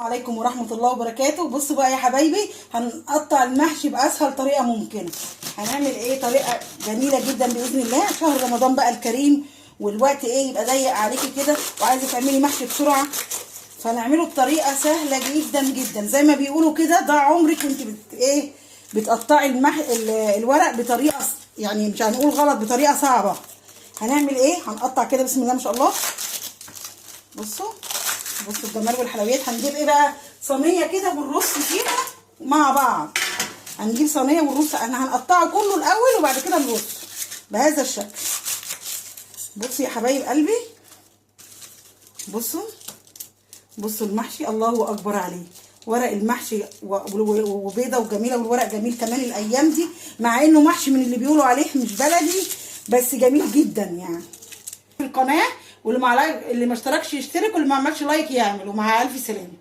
عليكم ورحمة الله وبركاته. بصوا بقى يا حبايبي، هنقطع المحشي بأسهل طريقة ممكنة. هنعمل ايه؟ طريقة جميلة جدا بإذن الله. شهر رمضان بقى الكريم، والوقت ايه يبقى ضيق عليكي كده وعايزة تعملي محشي بسرعة، فنعمله بطريقة سهلة جدا جدا. زي ما بيقولوا كده ضاع عمرك وانت بتقطعي الورق بطريقة، يعني مش هنقول غلط، بطريقة صعبة. هنعمل ايه؟ هنقطع كده بسم الله ما شاء الله. بصوا الجمال والحلويات. هنجيب ايه بقى؟ صينيه كده ونرص فيها مع بعض. هنجيب صينيه ونرص، احنا هنقطعه كله الاول وبعد كده نرص بهذا الشكل. بصوا يا حبايب قلبي، بصوا المحشي الله اكبر عليه. ورق المحشي وبيضه وجميله، والورق جميل كمان الايام دي، مع انه محشي من اللي بيقولوا عليه مش بلدي، بس جميل جدا يعني. القناه واللي ما اشتركش يشترك، واللي ما عملش لايك يعمل. ومع الف سلامه.